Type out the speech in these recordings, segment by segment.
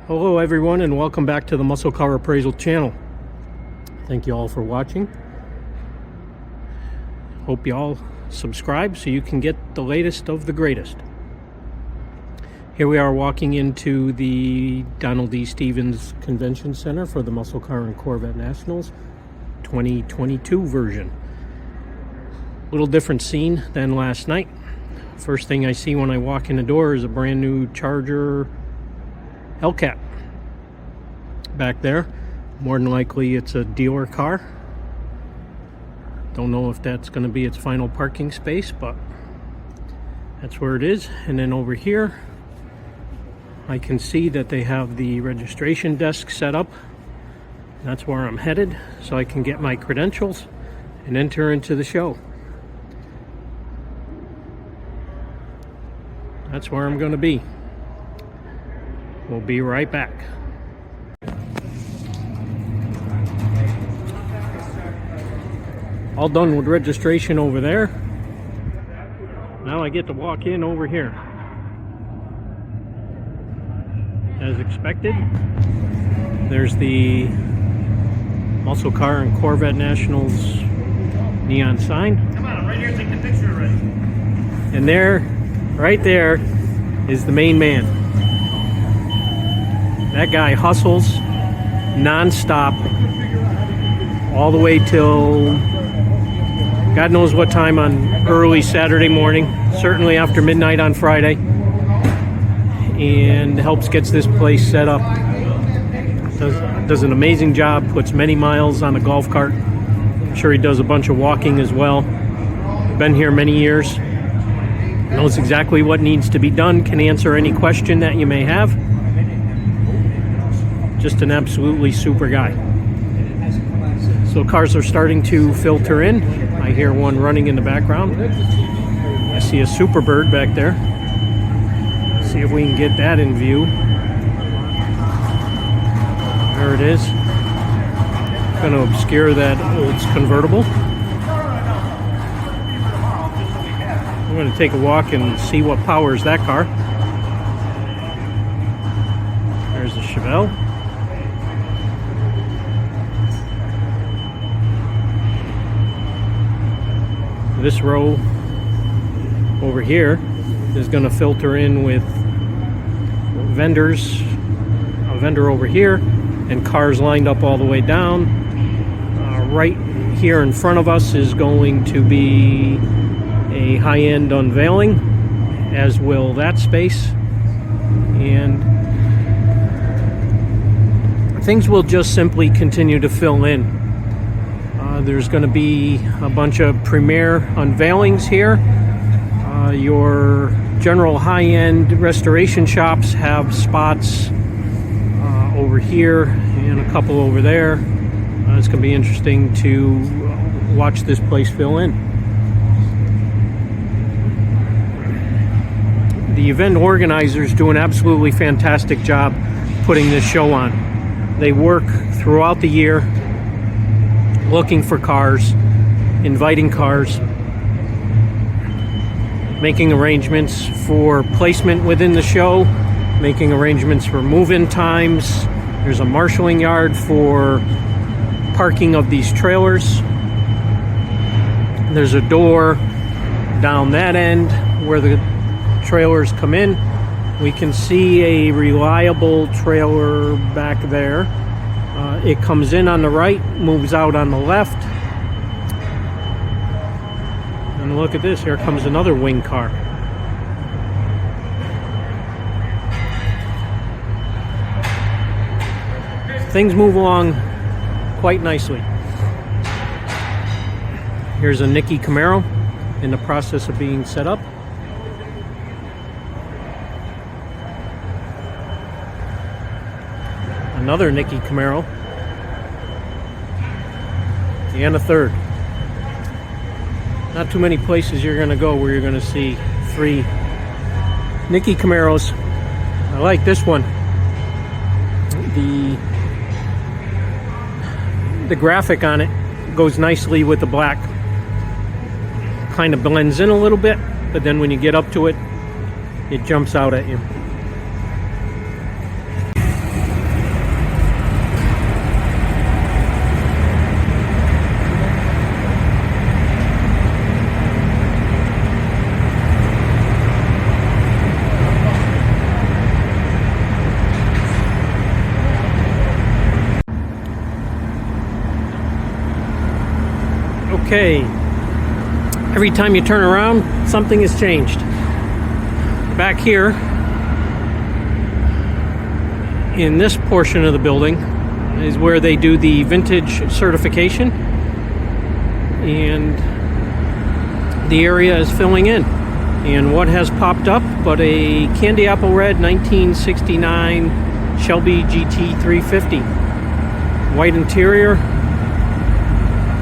Hello everyone, and welcome back to the Muscle Car Appraisal channel. Thank you all for watching. Hope you all subscribe so you can get the latest of the greatest. Here we are walking into the Donald D. Stevens Convention Center for the Muscle Car and Corvette Nationals 2022 version. A little different scene than last night. First thing I see when I walk in the door is a brand new Charger Hellcat back there. More than likely it's a dealer car. Don't know if that's going to be its final parking space, but that's where it is. And then over here I can see that they have the registration desk set up. That's where I'm headed, so I can get my credentials and enter into the show. That's where I'm going to be. We'll be right back. All done with registration over there. Now I get to walk in over here. As expected, there's the Muscle Car and Corvette Nationals neon sign. Come on, I'm right here, take the picture already. And there, right there, is the main man. That guy hustles non-stop all the way till God knows what time on early Saturday morning, certainly after midnight on Friday, and gets this place set up. Does an amazing job, puts many miles on a golf cart. I'm sure he does a bunch of walking as well. Been here many years, knows exactly what needs to be done, can answer any question that you may have. Just an absolutely super guy. So cars are starting to filter in. I hear one running in the background. I see a Superbird back there. See if we can get that in view. There it is. Going to obscure that Olds convertible. I'm going to take a walk and see what powers that car. There's the Chevelle. This row over here is going to filter in with vendors, a vendor over here, and cars lined up all the way down. Right here in front of us is going to be a high-end unveiling, as will that space. And things will just simply continue to fill in. There's going to be a bunch of premier unveilings here. Your general high-end restoration shops have spots over here and a couple over there. It's going to be interesting to watch this place fill in. The event organizers do an absolutely fantastic job putting this show on. They work throughout the year looking for cars, inviting cars, making arrangements for placement within the show, making arrangements for move-in times. There's a marshalling yard for parking of these trailers. There's a door down that end where the trailers come in. We can see a reliable trailer back there. It comes in on the right, moves out on the left. And look at this, here comes another wing car. Things move along quite nicely. Here's a Nicky Camaro in the process of being set up. Another Nicky Camaro. And a third. Not too many places you're going to go where you're going to see three Nicky Camaros. I like this one. The graphic on it goes nicely with the black. Kind of blends in a little bit, but then when you get up to it, it jumps out at you. Okay, every time you turn around, something has changed. Back here, in this portion of the building, is where they do the vintage certification, and the area is filling in. And what has popped up but a candy apple red 1969 Shelby GT 350. White interior.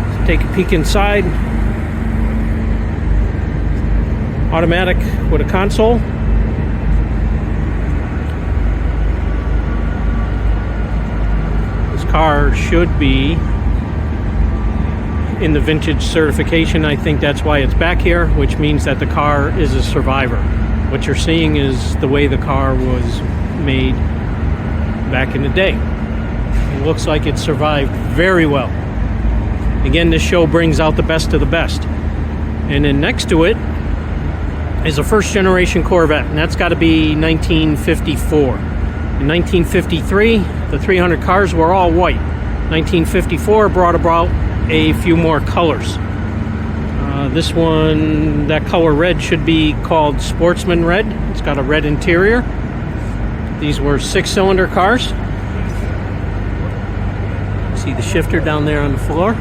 Let's take a peek inside. Automatic with a console. This car should be in the vintage certification. I think that's why it's back here, which means that the car is a survivor. What you're seeing is the way the car was made back in the day. It looks like it survived very well. Again, this show brings out the best of the best. And then next to it is a first generation Corvette, and that's got to be 1954. In 1953, the 300 cars were all white. 1954 brought about a few more colors. This one, that color red, should be called Sportsman Red. It's got a red interior. These were 6-cylinder cars. See the shifter down there on the floor.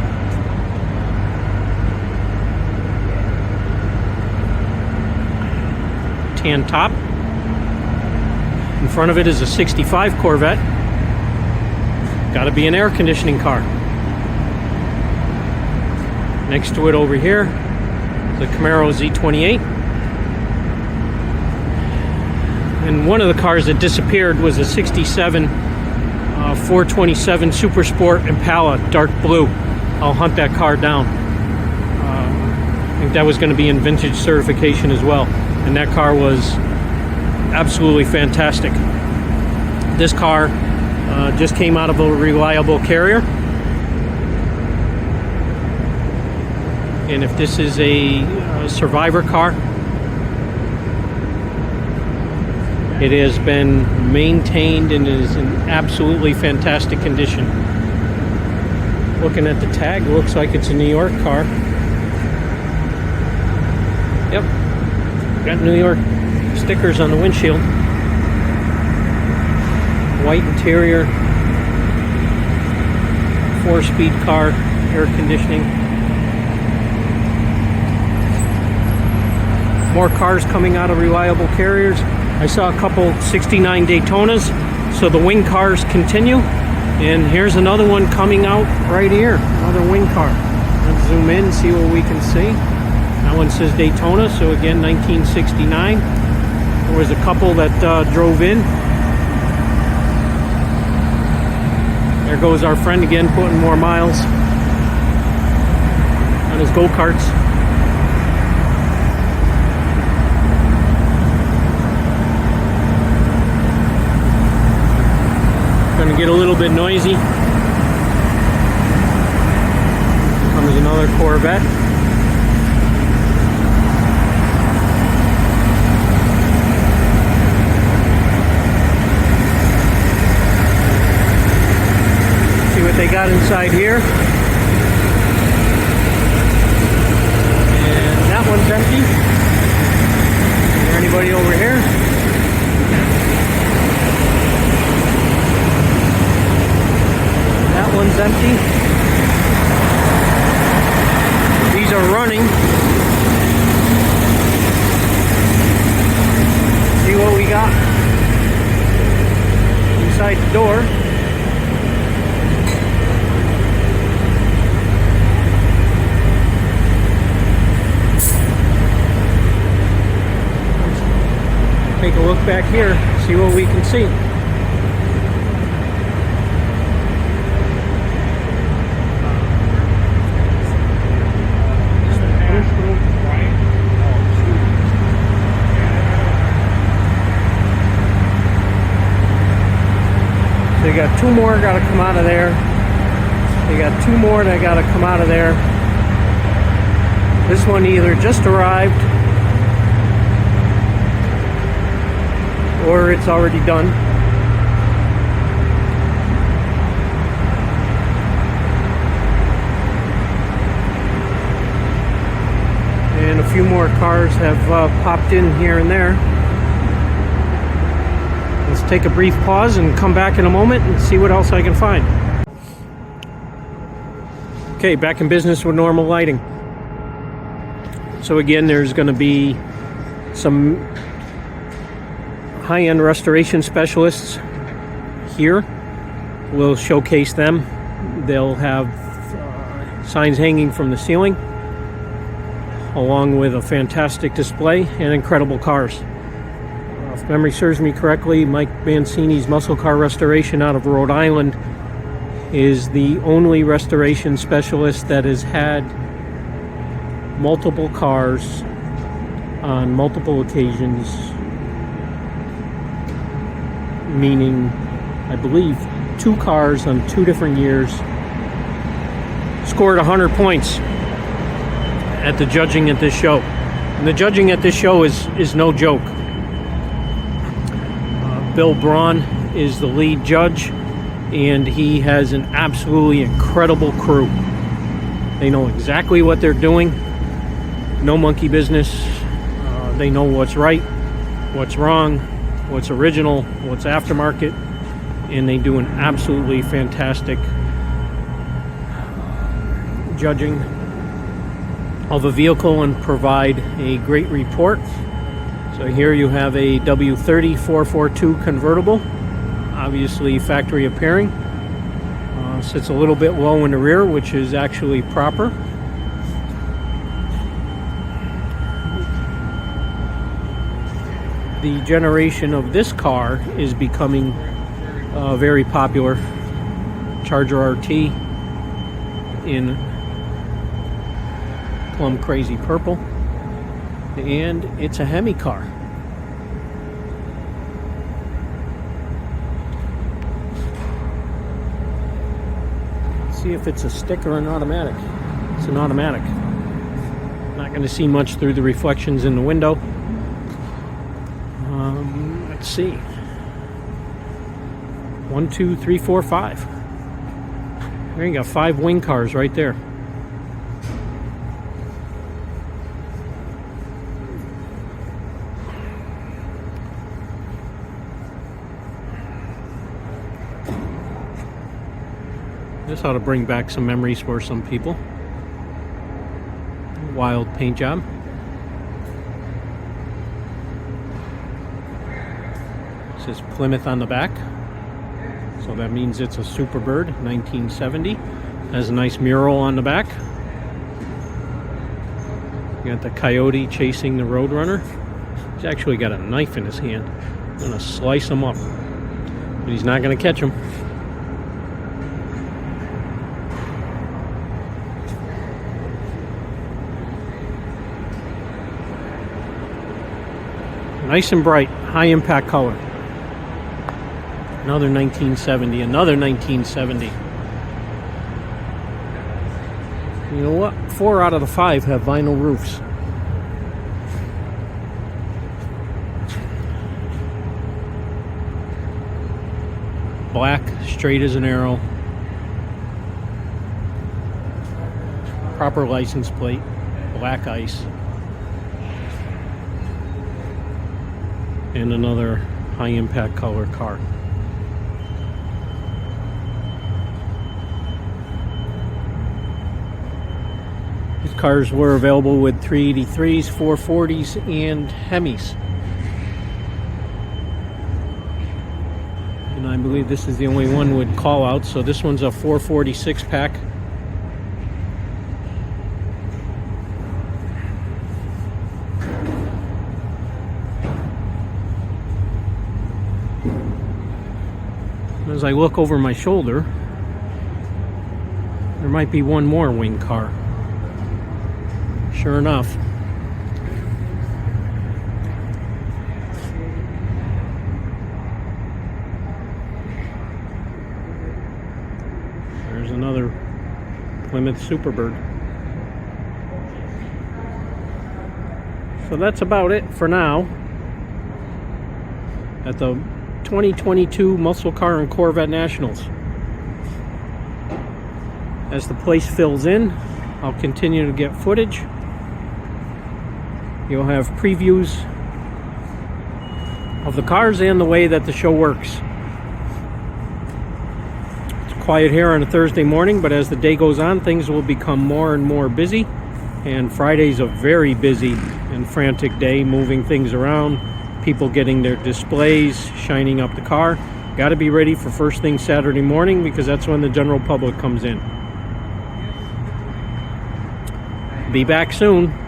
Tan top. In front of it is a 65 Corvette. Got to be an air conditioning car. Next to it over here, the Camaro Z28. And one of the cars that disappeared was a 67 427 Super Sport Impala, dark blue. I'll hunt that car down. I think that was going to be in vintage certification as well. And that car was absolutely fantastic. This car just came out of a reliable carrier. And if this is a survivor car, it has been maintained and is in absolutely fantastic condition. Looking at the tag, looks like it's a New York car. Yep, got New York stickers on the windshield. White interior, 4-speed car, air conditioning. More cars coming out of reliable carriers. I saw a couple 69 Daytonas, so the wing cars continue. And here's another one coming out right here, another wing car. Let's zoom in and see what we can see. That one says Daytona, so again 1969. There was a couple that drove in. There goes our friend again, putting more miles on his go-karts. Going to get a little bit noisy. Comes another Corvette. See what they got inside here. And that one's empty. Is there anybody over here? That one's empty. These are running. See what we got inside the door. Take a look back here, see what we can see. They got two more got to come out of there. They got two more that got to come out of there. This one either just arrived or it's already done. few more cars have popped in here and there. Let's take a brief pause and come back in a moment and see what else I can find. Okay, back in business with normal lighting. So again, there's going to be some high-end restoration specialists here. We'll showcase them. They'll have signs hanging from the ceiling, along with a fantastic display and incredible cars. If memory serves me correctly, Mike Mancini's Muscle Car Restoration out of Rhode Island is the only restoration specialist that has had multiple cars on multiple occasions, meaning, I believe, 2 cars on 2 different years, scored 100 points at the judging at this show. And the judging at this show is no joke. Bill Braun is the lead judge, and he has an absolutely incredible crew. They know exactly what they're doing. No monkey business. They know what's right, what's wrong, what's original, what's aftermarket, and they do an absolutely fantastic judging of a vehicle and provide a great report. So here you have a W30 442 convertible, obviously factory appearing. Sits a little bit low in the rear, which is actually proper. The generation of this car is becoming very popular. Charger RT in plum crazy purple, and it's a Hemi car. Let's see if it's a stick or an automatic. It's an automatic. Not going to see much through the reflections in the window. Let's see. 1, 2, 3, 4, 5. There you got 5 wing cars right there. This ought to bring back some memories for some people. Wild paint job. It says Plymouth on the back, so that means it's a Superbird 1970. Has a nice mural on the back. You got the coyote chasing the Roadrunner. He's actually got a knife in his hand. I'm gonna slice him up, but he's not gonna catch him. Nice and bright, high impact color. Another 1970, another 1970. You know what? 4 out of the 5 have vinyl roofs. Black, straight as an arrow. Proper license plate, black ice. And another high impact color car. These cars were available with 383s, 440s, and Hemis. And I believe this is the only one with call out, so this one's a 446 pack. As I look over my shoulder, there might be one more wing car. Sure enough. There's another Plymouth Superbird. So that's about it for now at the 2022 Muscle Car and Corvette Nationals. As the place fills in, I'll continue to get footage. You'll have previews of the cars and the way that the show works. It's quiet here on a Thursday morning, but as the day goes on, things will become more and more busy. And Friday's a very busy and frantic day, moving things around, people getting their displays, shining up the car. Got to be ready for first thing Saturday morning because that's when the general public comes in. Be back soon.